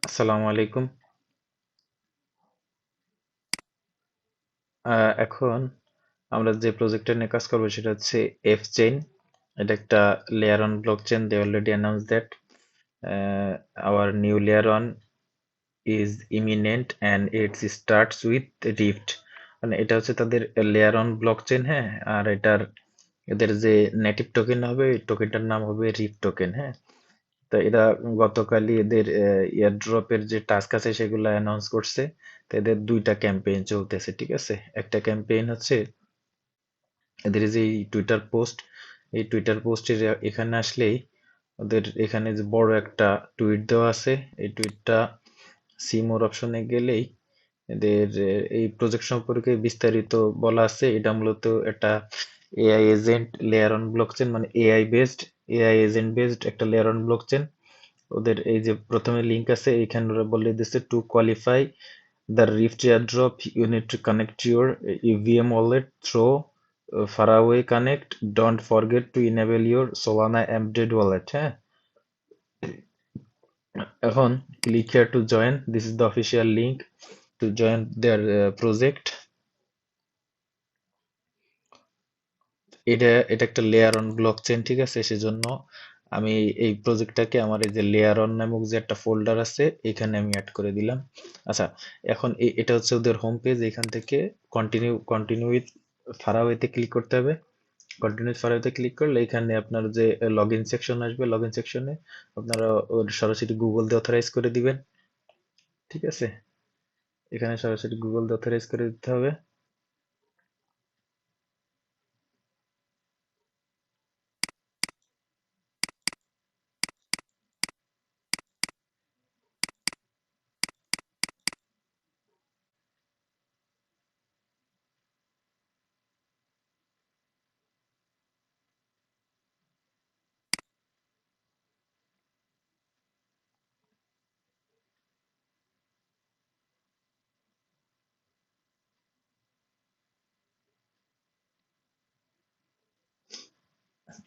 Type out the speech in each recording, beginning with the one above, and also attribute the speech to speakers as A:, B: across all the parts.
A: আসসালামু আলাইকুম। এখন আমরা যে প্রজেক্টটা নিয়ে কাজ করবো সেটা হচ্ছে এফ চেইন। এটা একটা layer one blockchain. They already announce that our new layer one is imminent and it's starts with rift. মানে এটা হচ্ছে তাদের লেয়ার অন ব্লক চেইন, হ্যাঁ। আর এদের যে নেটিভ টোকেন হবে, এই টোকেনটার নাম হবে রিফট টোকেন, হ্যাঁ। তো এরা গতকালই এদের এয়ারড্রপের যে টাস্ক আছে সেগুলো অ্যানাউন্স করছে। তো এদের দুইটা ক্যাম্পেইন চলতেছে, ঠিক আছে। একটা ক্যাম্পেইন হচ্ছে এদের যে টুইটার পোস্ট, এই টুইটার পোস্টের এখানে আসলেই ওদের এখানে যে বড় একটা টুইট দেওয়া আছে, এই টুইটটা সি মোর অপশনে গেলেই এদের এই প্রজেক্ট সম্পর্কে বিস্তারিত বলা আছে। এটা মূলত একটা AI agent layer on blockchain, মানে এআই এজেন্ট বেসড একটা লেয়ার অন ব্লকচেন। ওদের এই যে প্রথমে লিংক আছে, এইখানে ওরা বলে দিচ্ছে to qualify the rift airdrop you need to connect your EVM wallet through faraway connect, don't forget to enable your Solana embedded wallet, হ্যাঁ। এখন click here to join, this is the official link to join their project. এটা একটা layer on blockchain, ঠিক আছে। সেজন্য আমি এই প্রজেক্টটাকে আমার এই যে লেয়ার অন নামক যে একটা ফোল্ডার আছে এখানে আমি অ্যাড করে দিলাম। আচ্ছা, এখন এটা হচ্ছে ওদের হোম পেজ। এখান থেকে কন্টিনিউ উইথ ফারাওয়েতে ক্লিক করতে হবে। কন্টিনিউ ফারাওয়েতে ক্লিক করলে এখানে আপনার যে লগ ইন সেকশন আসবে, লগ ইন সেকশনে আপনারা ওর সরাসরি গুগল দিয়ে অথরাইজ করে দিবেন, ঠিক আছে। এখানে সরাসরি গুগল দিয়ে অথরাইজ করে দিতে হবে।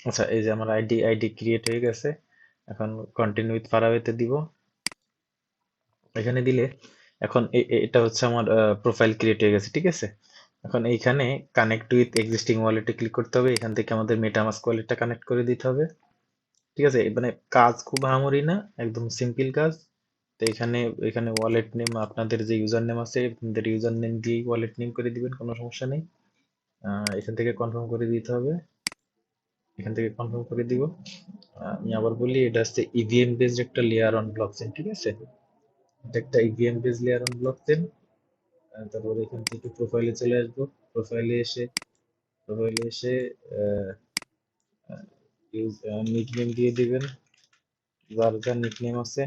A: আচ্ছা, এই যে আমার আইডি ক্রিয়েট হয়ে গেছে। এখন কন্টিনিউ উইথ ফারাওয়েতে দিব। এখানে দিলে এখন এটা হচ্ছে আমার প্রোফাইল ক্রিয়েট হয়ে গেছে, ঠিক আছে। এখন এইখানে কানেক্ট উইথ এক্সিস্টিং ওয়ালেটে ক্লিক করতে হবে। এখান থেকে আমাদের মেটামাস্ক ওয়ালেটটা কানেক্ট করে দিতে হবে, ঠিক আছে। মানে কাজ খুব আহামরি না, একদম সিম্পল কাজ। তো এখানে এখানে ওয়ালেট নেম, আপনাদের যে ইউজার নেম আছে আপনাদের ইউজার নেম দিয়ে ওয়ালেট নেম করে দিবেন, কোনো সমস্যা নেই। এখান থেকে কনফার্ম করে দিতে হবে। এখান থেকে কনফার্ম করে দিব। আমি আবার বলি, এটা হচ্ছে ইভিএম বেসড একটা লেয়ার অন ব্লকচেন, ঠিক আছে। এটা একটা EVM base layer on blockchain. তারপর এখান থেকে প্রোফাইলে চলে আসবো। প্রোফাইলে এসে প্রোফাইলে এসে নিকনেম দিয়ে দিবেন, যার যার নিকনেম আছে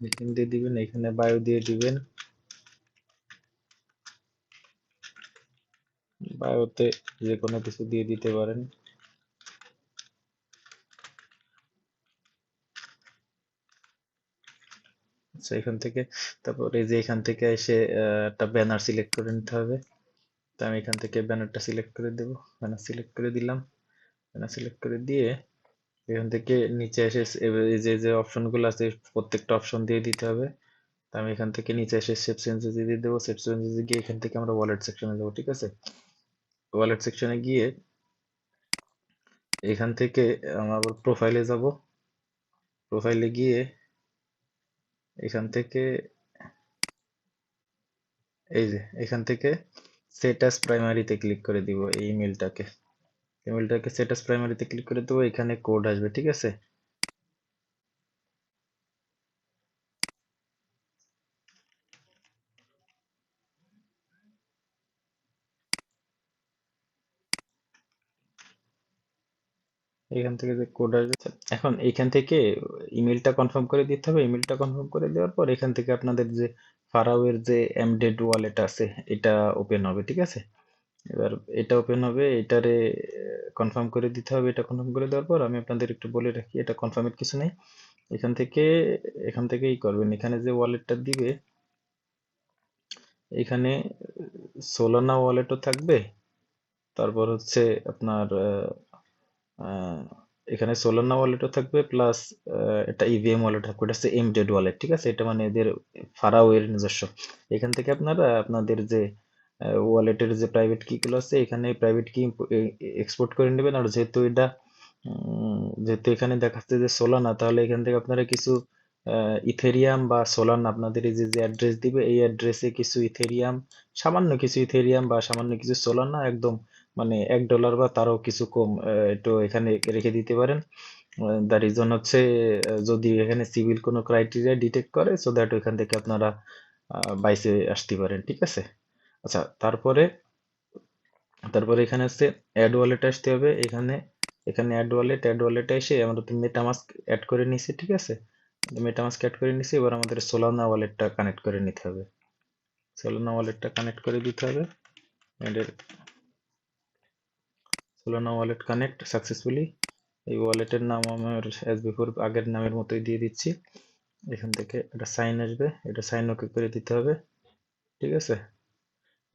A: নিকনেম দিয়ে দিবেন। এখানে বায়ো দিয়ে দিবেন। বায়োতে যে কোনো কিছু দিয়ে দিতে পারেন। আচ্ছা, এখান থেকে তারপর এই যে এখান থেকে এসে একটা ব্যানার সিলেক্ট করে নিতে হবে। তো আমি এখান থেকে ব্যানারটা সিলেক্ট করে দেব। ব্যানার সিলেক্ট করে দিলাম। ব্যানার সিলেক্ট করে দিয়ে এখান থেকে নিচে এসে এই যে যে অপশনগুলো আছে প্রত্যেকটা অপশন দিয়ে দিতে হবে। তো আমি এখান থেকে নিচে এসে শেপ চেঞ্জেস দিয়ে দেবো। শেপ চেঞ্জেস গিয়ে এখান থেকে আমরা ওয়ালেট সেকশনে যাবো, ঠিক আছে। ওয়ালেট সেকশনে গিয়ে এখান থেকে আমরা আবার প্রোফাইলে যাব। প্রোফাইলে গিয়ে এখান থেকে এই যে এখান থেকে সেট অ্যাজ প্রাইমারিতে ক্লিক করে দিব। এই ইমেলটাকে সেট অ্যাজ প্রাইমারিতে ক্লিক করে দেবো। এখানে কোড আসবে, ঠিক আছে। এখান থেকে যে কোড আসবে, এখন এখান থেকে ইমেলটা কনফার্ম করে দিতে হবে। ইমেলটা কনফার্ম করে দেওয়ার পর এখান থেকে আপনাদের যে ফারাওয়ের যে এমডেড ওয়ালেট আছে এটা ওপেন হবে, ঠিক আছে। এবার এটা ওপেন হবে, এটারে কনফার্ম করে দিতে হবে। এটা কনফার্ম করে দেওয়ার পর আমি আপনাদের একটু বলে রাখি, এটা কনফার্মের কিছু নেই। এখান থেকে ই করবেন, এখানে যে ওয়ালেটটা দিবে এখানে সোলানা ওয়ালেটও থাকবে। তারপর হচ্ছে আপনার এখানে সোলানা ওয়ালেটও থাকবে প্লাস একটা ইভিএম ওয়ালেট থাকবে, এটা হচ্ছে এমডেড ওয়ালেট, ঠিক আছে? এটা মানে এদের ফারাওয়ের নিজস্ব। এখান থেকে আপনারা আপনাদের যে ওয়ালেটের যে প্রাইভেট কি গুলো আছে এখানে প্রাইভেট কি এক্সপোর্ট করে নেবেন। আর যেহেতু এটা যেহেতু এখানে দেখাচ্ছে যে সোলানা, তাহলে এখান থেকে আপনারা কিছু ইথেরিয়াম বা সোলানা আপনাদের এই যে অ্যাড্রেস দিবে এই অ্যাড্রেসে কিছু ইথেরিয়াম, সামান্য কিছু ইথেরিয়াম বা সামান্য কিছু সোলানা, একদম মানে $1 বা তারও কিছু কম একটু এখানে রেখে দিতে পারেন। দ্য রিজন হচ্ছে যদি এখানে সিভিল কোনো ক্রাইটেরিয়া ডিটেক্ট করে, সো দ্যাট ওইখান থেকে আপনারা বাইসে আসতে পারেন, ঠিক আছে? আচ্ছা, তারপরে তারপরে এখানে হচ্ছে অ্যাড ওয়ালেট আসতে হবে। এখানে এখানে অ্যাড ওয়ালেটে এসে আমরা তো মেটামাস্ক অ্যাড করে নিছি, ঠিক আছে? মেটামাস্ক অ্যাড করে নিছি, এবার আমাদের সোলানা ওয়ালেটটা কানেক্ট করে নিতে হবে। সোলানা ওয়ালেটটা কানেক্ট করে দিতে হবে। এদের সোলানা ওয়ালেট কানেক্ট সাকসেসফুলি। এই ওয়ালেটের নাম আমার অ্যাজ বিফোর আগের নামের মতোই দিয়ে দিচ্ছি। এখান থেকে একটা সাইন আসবে, এটা সাইন ওকে করে দিতে হবে, ঠিক আছে?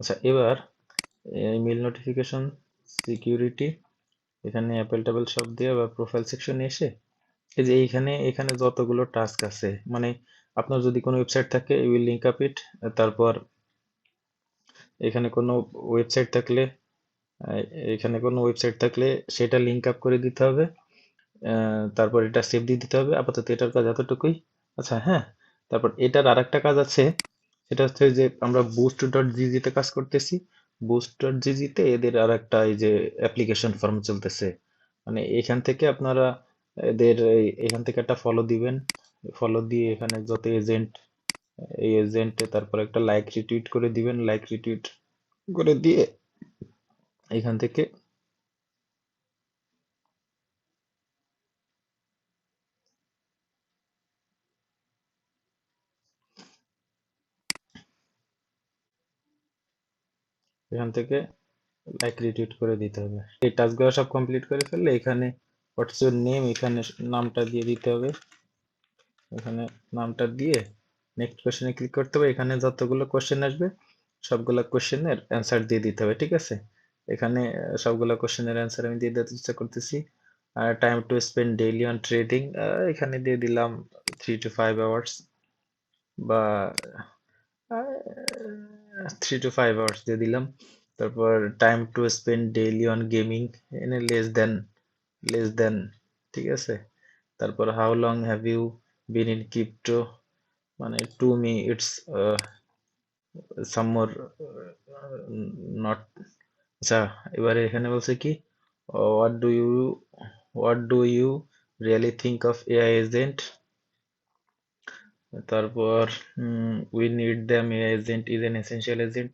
A: আচ্ছা, এবার ইমেল নোটিফিকেশন, সিকিউরিটি, এখানে অ্যাপেল ট্যাপেল সব দিয়ে বা প্রোফাইল সেকশনে এসে এই যে এইখানে এখানে যতগুলো টাস্ক আছে, মানে আপনার যদি কোনো ওয়েবসাইট থাকে you will link up it. তারপর এখানে কোনো ওয়েবসাইট থাকলে আহ, এখানে কোনো ওয়েবসাইট থাকলে সেটা লিঙ্ক আপ করে দিতে হবে। তারপর এটা সেভ দিয়ে দিতে হবে। আপাতত এটার কাজ এতটুকুই। আচ্ছা, হ্যাঁ, তারপর এটার আরেকটা কাজ আছে, সেটা হচ্ছে যে আমরা বুস্ট ডট জিজি তে কাজ করতেছি। বুস্ট ডট জিজি তে এদের আরেকটা এই যে অ্যাপ্লিকেশন ফর্ম চলতেছে, মানে এখান থেকে আপনারা এদের এখান থেকে একটা ফলো দিবেন। ফলো দিয়ে এখানে যত এজেন্ট, এই এজেন্টে তারপর একটা লাইক রিটুইট করে দিবেন, লাইক রিটুইট করে দিয়ে এখান থেকে এখান থেকে লাইক রিটুইট করে দিতে হবে। এই টাস্কগুলো সব কমপ্লিট করে ফেললে এখানে হোয়াটস ইউর নেম, এখানে নামটা দিয়ে দিতে হবে। এখানে নামটা দিয়ে নেক্সট কোশ্চেনে ক্লিক করতে হবে। এখানে যতগুলো কোশ্চেন আসবে সবগুলো কোশ্চেনের অ্যান্সার দিয়ে দিতে হবে, ঠিক আছে? এখানে সবগুলো কোশ্চেনের অ্যান্সার আমি দিয়ে দিতে চেষ্টা করতেছি। আর time to spend daily on trading, এখানে দিয়ে দিলাম 3 to 5 hours, বা 3 to 5 hours দিয়ে দিলাম। তারপর time to spend daily on gaming, এনে লেস দেন, ঠিক আছে? তারপর how long have you been in crypto, মানে to me it's some more not. আচ্ছা, এবারে এখানে বলছে কি what do you what do you really think of AI agent. তারপর we need them, AI agent is an essential agent,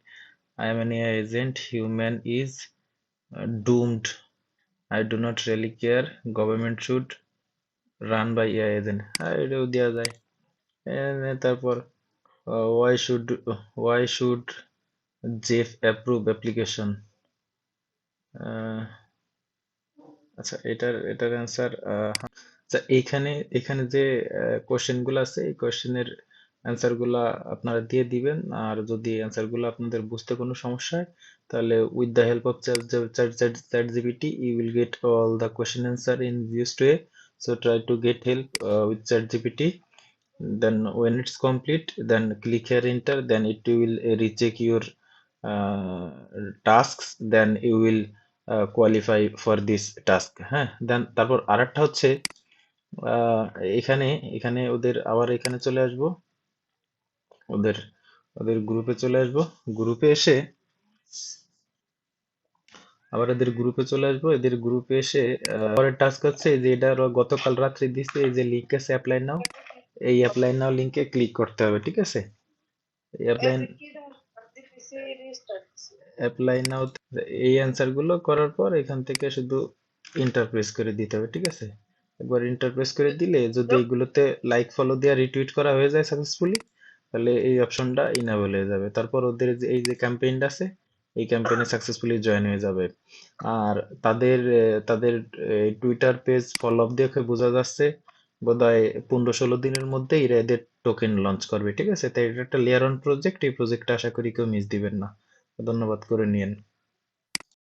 A: I am an AI agent, human is doomed, I do not really care, government should run by AI agent, এটাও দেওয়া যায়। তারপর why should why should Jeff approve application. আচ্ছা, এটার answer, আচ্ছা, এইখানে এখানে যে কোশ্চেন গুলো আছে এই কোশ্চেনের অ্যান্সার গুলা আপনারা দিয়ে দিবেন। আর যদি অ্যান্সার গুলো আপনাদের বুঝতে কোনো সমস্যা হয় তাহলে with the help of ChatGPT you will get all the question answer in used way. So try to get help with ChatGPT, then when it's complete then click here enter, then it will recheck your uh, tasks, then you will qualify for this task। হ্যাঁ, দেন তারপর আরেকটা হচ্ছে আহ, এখানে এখানে ওদের আবার এখানে চলে আসবো, ওদের ওদের গ্রুপে চলে আসবো। গ্রুপে এসে আবার এদের গ্রুপে চলে আসবো। এদের গ্রুপে এসে পরের টাস্ক হচ্ছে এই যে এটা ওরা গতকাল রাত্রে দিচ্ছে, এই যে লিঙ্ক আছে অ্যাপ্লাই নাও, এই অ্যাপ্লাই নাও লিঙ্কে ক্লিক করতে হবে, ঠিক আছে? এই অ্যাপ্লাই নাও এই অ্যান্সার গুলো করার পর এখান থেকে শুধু ইন্টারপ্রেস করে দিতে হবে, ঠিক আছে? একবার ইন্টারপ্রেস করে দিলে যদি এইগুলোতে লাইক ফলো দেওয়া রিটুইট করা হয়ে যায় সাকসেসফুলি, তাহলে এই অপশনটা ইনেবল হয়ে যাবে। তারপর ওদের যে এই যে ক্যাম্পেইনটা আছে এই ক্যাম্পেইনে সাকসেসফুলি জয়েন হয়ে যাবে। আর তাদের টুইটার পেজ ফলো আপ দেখে বোঝা যাচ্ছে বোধহয় 15-16 দিনের মধ্যে এরা এদের টোকেন লঞ্চ করবে, ঠিক আছে? তাই এটা একটা লেয়ার অন প্রজেক্ট, এই প্রজেক্টটা আশা করি কেউ মিস দিবেন না। ধন্যবাদ, করে নিয়েন।